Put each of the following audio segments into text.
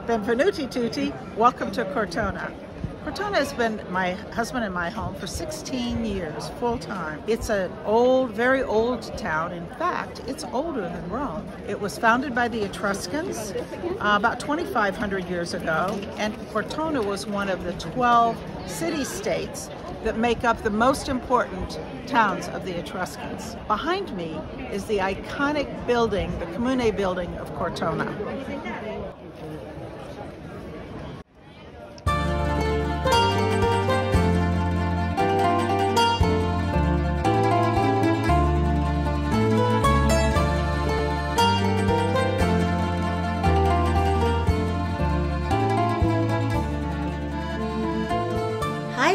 Benvenuti tutti. Welcome to Cortona. Cortona has been my husband and my home for 16 years, full time. It's an old, very old town. In fact, it's older than Rome. It was founded by the Etruscans about 2,500 years ago, and Cortona was one of the 12 city-states that make up the most important towns of the Etruscans. Behind me is the iconic building, the Comune building of Cortona.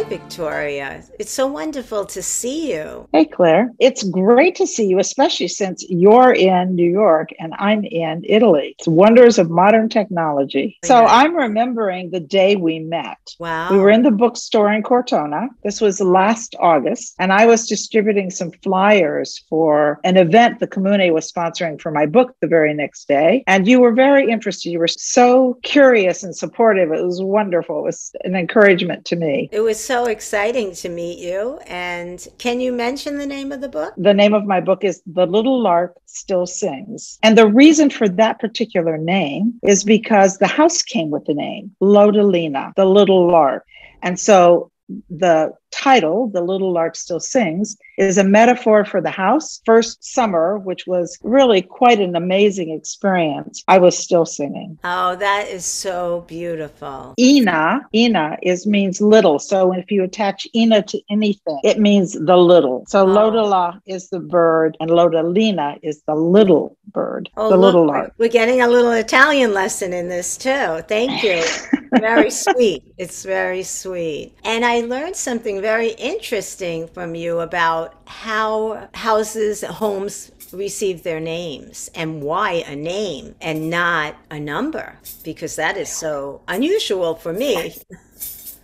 Victoria, it's so wonderful to see you. Hey, Claire. It's great to see you, especially since you're in New York and I'm in Italy. It's wonders of modern technology. So I'm remembering the day we met. Wow. We were in the bookstore in Cortona. This was last August, and I was distributing some flyers for an event the Comune was sponsoring for my book the very next day. And you were very interested. You were so curious and supportive. It was wonderful. It was an encouragement to me. It was so exciting to meet you. And can you mention the name of the book? The name of my book is The Little Lark Still Sings. And the reason for that particular name is because the house came with the name, Lodolina, the little lark. And so the title, The Little Lark Still Sings, is a metaphor for the house. First summer, which was really quite an amazing experience, I was still singing. Oh, that is so beautiful. Ina means little. So if you attach ina to anything, it means the little. So Lodola is the bird and Lodolina is the little bird, the little lark. We're getting a little Italian lesson in this too. Thank you. Very sweet. It's very sweet. And I learned something very interesting from you about how houses, homes receive their names and why a name and not a number, because that is so unusual for me.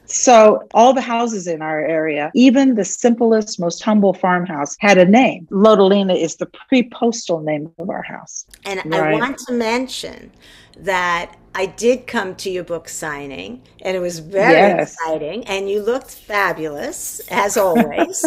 So all the houses in our area, even the simplest, most humble farmhouse, had a name. Lodolina is the pre-postal name of our house. And I want to mention that I did come to your book signing, and it was very exciting, and you looked fabulous, as always.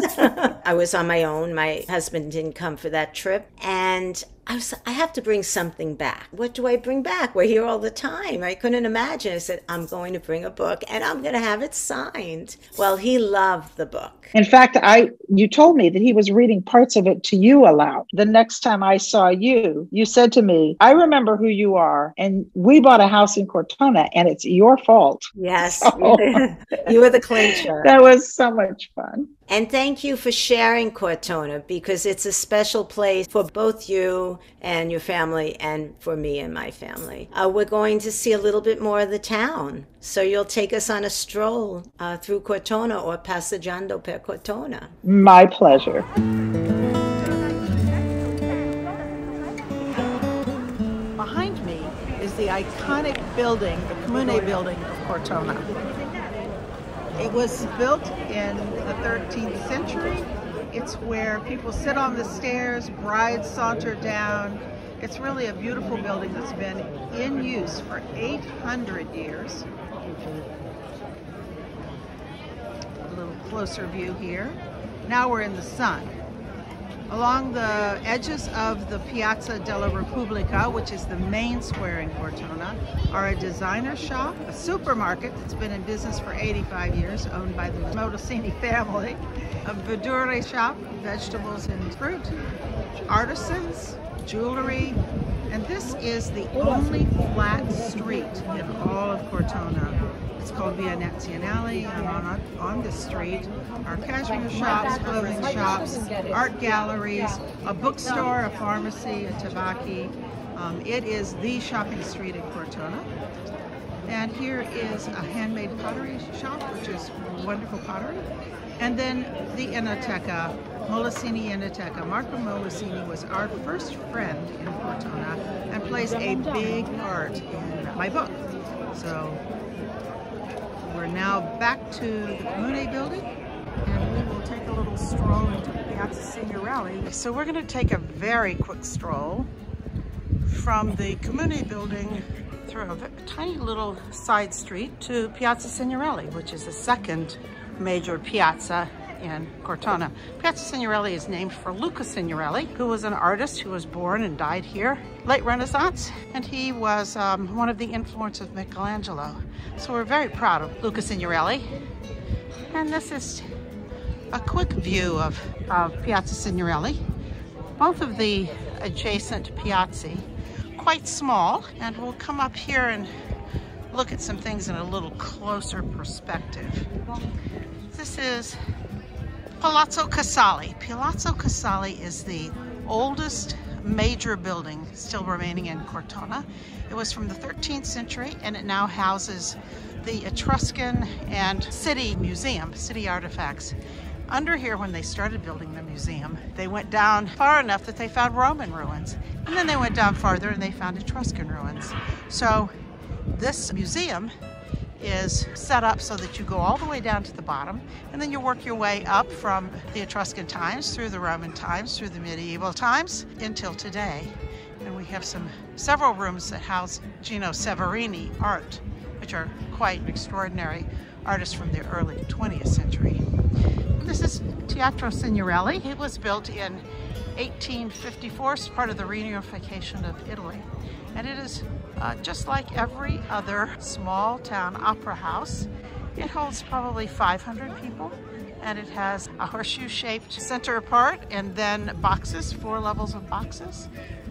I was on my own. My husband didn't come for that trip, and I have to bring something back. What do I bring back? We're here all the time. I couldn't imagine. I said, I'm going to bring a book, and I'm going to have it signed. Well, he loved the book. In fact, you told me that he was reading parts of it to you aloud. The next time I saw you, you said to me, I remember who you are, and we bought a house in Cortona, and it's your fault. Yes, you were the clincher. That was so much fun. And thank you for sharing Cortona, because it's a special place for both you and your family and for me and my family. We're going to see a little bit more of the town. So you'll take us on a stroll through Cortona, or Passeggiando per Cortona. My pleasure. Behind me is the iconic building, the Comune building of Cortona. It was built in the 13th century. It's where people sit on the stairs, brides saunter down. It's really a beautiful building that's been in use for 800 years. A little closer view here. Now we're in the sun. Along the edges of the Piazza della Republica, which is the main square in Cortona, are a designer shop, a supermarket that's been in business for 85 years, owned by the Modesini family, a verdure shop, vegetables and fruit, artisans, jewelry, and this is the only flat street in all of Cortona. It's called Via Nazionale, and on this street are cashmere shops, clothing shops, art galleries, a bookstore, a pharmacy, a tabacchi. It is the shopping street in Cortona. And here is a handmade pottery shop, which is wonderful pottery. And then the Enoteca, Molesini Enoteca. Marco Molesini was our first friend in Cortona and plays a big part in my book. So we're now back to the Comune building, and we will take a little stroll into Piazza Signorelli. So we're going to take a very quick stroll from the Comune building through a tiny little side street to Piazza Signorelli, which is the second major piazza in Cortona. Piazza Signorelli is named for Luca Signorelli, who was an artist who was born and died here late Renaissance, and he was one of the influences of Michelangelo. So we're very proud of Luca Signorelli. And this is a quick view of Piazza Signorelli. Both of the adjacent piazzi quite small, and we'll come up here and look at some things in a little closer perspective. This is Palazzo Casali. Palazzo Casali is the oldest major building still remaining in Cortona. It was from the 13th century, and it now houses the Etruscan and city museum, city artifacts. Under here, when they started building the museum, they went down far enough that they found Roman ruins. And then they went down farther and they found Etruscan ruins. So this museum is set up so that you go all the way down to the bottom, and then you work your way up from the Etruscan times, through the Roman times, through the medieval times, until today. And we have several rooms that house Gino Severini art, which are quite extraordinary artists from the early 20th century. This is Teatro Signorelli. It was built in 1854 as part of the reunification of Italy. And it is just like every other small town opera house. It holds probably 500 people, and it has a horseshoe-shaped center part and then boxes, 4 levels of boxes.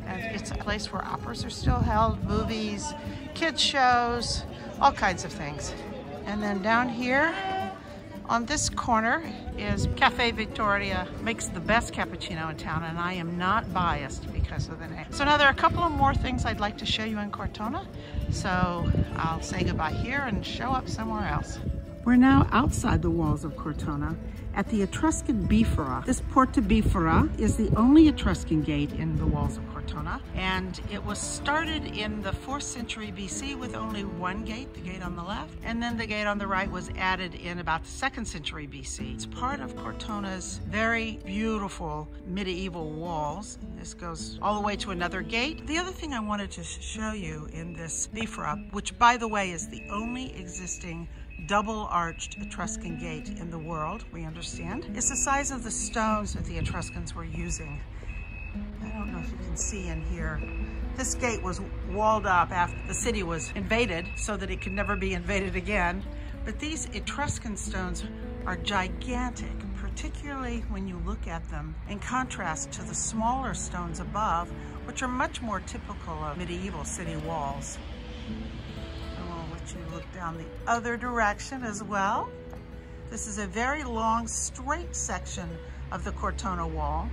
And it's a place where operas are still held, movies, kids shows, all kinds of things. And then down here on this corner is Cafe Vittoria. Makes the best cappuccino in town, and I am not biased because of the name. So now there are a couple of more things I'd like to show you in Cortona. So I'll say goodbye here and show up somewhere else. We're now outside the walls of Cortona at the Etruscan Bifora. This Corte Bifara is the only Etruscan gate in the walls of Cortona, and it was started in the 4th century BC with only one gate, the gate on the left, and then the gate on the right was added in about the 2nd century BC. It's part of Cortona's very beautiful medieval walls. This goes all the way to another gate. The other thing I wanted to show you in this Bifora, which by the way is the only existing double-arched Etruscan gate in the world, we understand, is the size of the stones that the Etruscans were using. I don't know if you can see in here. This gate was walled up after the city was invaded so that it could never be invaded again. But these Etruscan stones are gigantic, particularly when you look at them in contrast to the smaller stones above, which are much more typical of medieval city walls. You look down the other direction as well. This is a very long, straight section of the Cortona wall.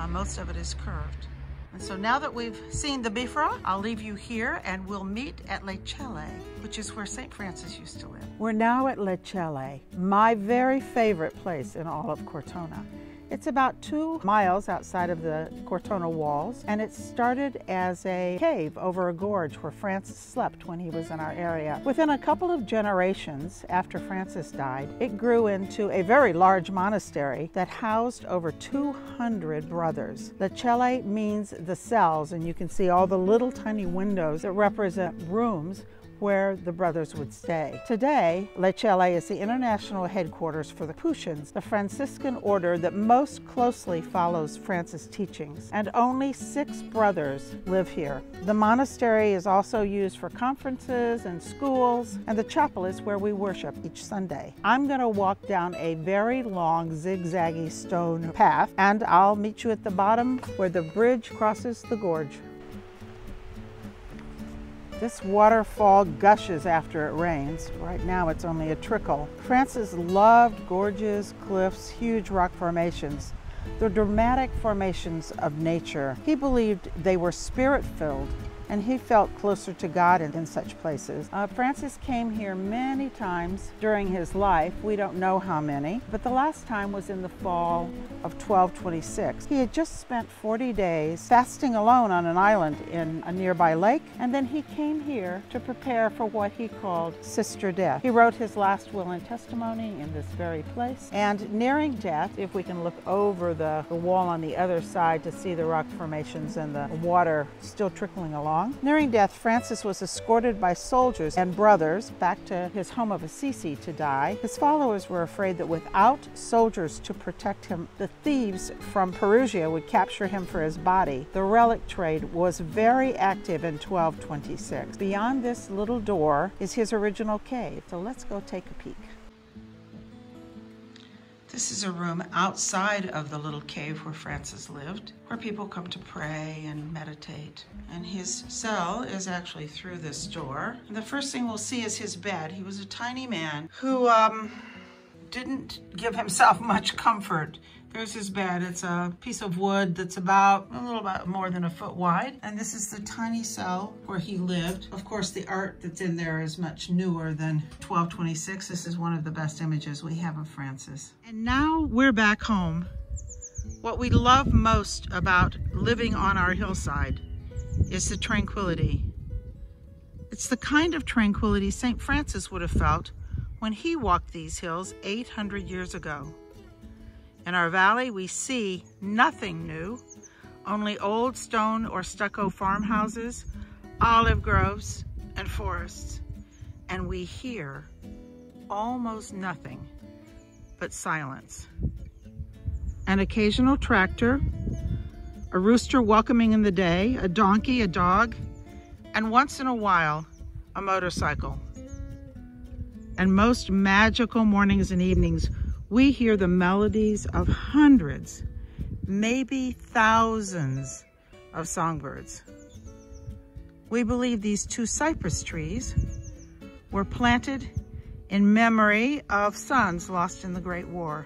Most of it is curved. And so now that we've seen the Bifora, I'll leave you here and we'll meet at Celle, which is where St. Francis used to live. We're now at Celle, my very favorite place in all of Cortona. It's about 2 miles outside of the Cortona walls, and it started as a cave over a gorge where Francis slept when he was in our area. Within a couple of generations after Francis died, it grew into a very large monastery that housed over 200 brothers. Celle means the cells, and you can see all the little tiny windows that represent rooms where the brothers would stay. Today, Celle is the international headquarters for the Capuchins, the Franciscan order that most closely follows Francis' teachings, and only 6 brothers live here. The monastery is also used for conferences and schools, and the chapel is where we worship each Sunday. I'm going to walk down a very long zigzaggy stone path, and I'll meet you at the bottom where the bridge crosses the gorge. This waterfall gushes after it rains. Right now it's only a trickle. Francis loved gorges, cliffs, huge rock formations. The dramatic formations of nature. He believed they were spirit-filled, and he felt closer to God in such places. Francis came here many times during his life. We don't know how many, but the last time was in the fall of 1226. He had just spent 40 days fasting alone on an island in a nearby lake, and then he came here to prepare for what he called sister death. He wrote his last will and testimony in this very place, and nearing death, if we can look over the wall on the other side to see the rock formations and the water still trickling along, long. Nearing death, Francis was escorted by soldiers and brothers back to his home of Assisi to die. His followers were afraid that without soldiers to protect him, the thieves from Perugia would capture him for his body. The relic trade was very active in 1226. Beyond this little door is his original cave, so let's go take a peek. This is a room outside of the little cave where Francis lived, where people come to pray and meditate. And his cell is actually through this door. And the first thing we'll see is his bed. He was a tiny man who didn't give himself much comfort. There's his bed. It's a piece of wood that's about a little bit more than a foot wide. And this is the tiny cell where he lived. Of course, the art that's in there is much newer than 1226. This is one of the best images we have of Francis. And now we're back home. What we love most about living on our hillside is the tranquility. It's the kind of tranquility St. Francis would have felt when he walked these hills 800 years ago. In our valley, we see nothing new, only old stone or stucco farmhouses, olive groves, and forests. And we hear almost nothing but silence. An occasional tractor, a rooster welcoming in the day, a donkey, a dog, and once in a while, a motorcycle. And most magical mornings and evenings, we hear the melodies of hundreds, maybe thousands of songbirds. We believe these 2 cypress trees were planted in memory of sons lost in the Great War.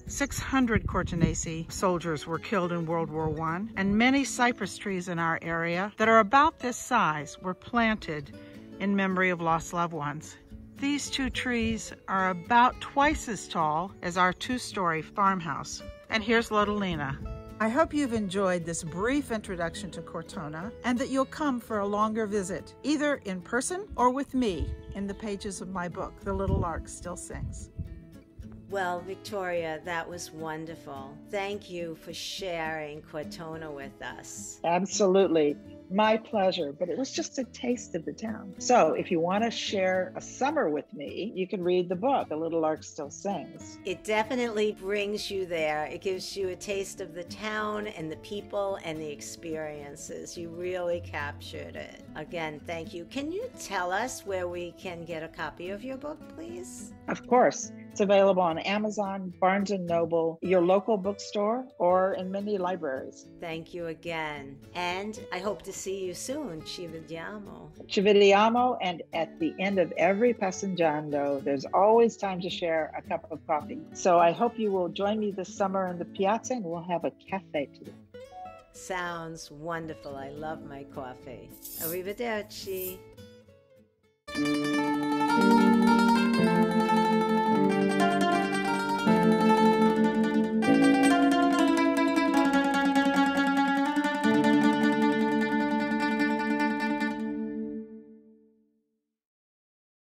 600 Cortonese soldiers were killed in World War I, and many cypress trees in our area that are about this size were planted in memory of lost loved ones. These 2 trees are about twice as tall as our 2-story farmhouse. And here's Lodolina. I hope you've enjoyed this brief introduction to Cortona and that you'll come for a longer visit, either in person or with me in the pages of my book, The Little Lark Still Sings. Well, Victoria, that was wonderful. Thank you for sharing Cortona with us. Absolutely. My pleasure, but it was just a taste of the town. So if you want to share a summer with me, you can read the book, The Little Lark Still Sings. It definitely brings you there. It gives you a taste of the town and the people and the experiences. You really captured it. Again, thank you. Can you tell us where we can get a copy of your book, please? Of course. It's available on Amazon, Barnes & Noble, your local bookstore, or in many libraries. Thank you again. And I hope to see you soon. Ci vediamo. Ci vediamo, and at the end of every Passeggiando, there's always time to share a cup of coffee. So I hope you will join me this summer in the piazza and we'll have a cafe together. Sounds wonderful. I love my coffee. Arrivederci.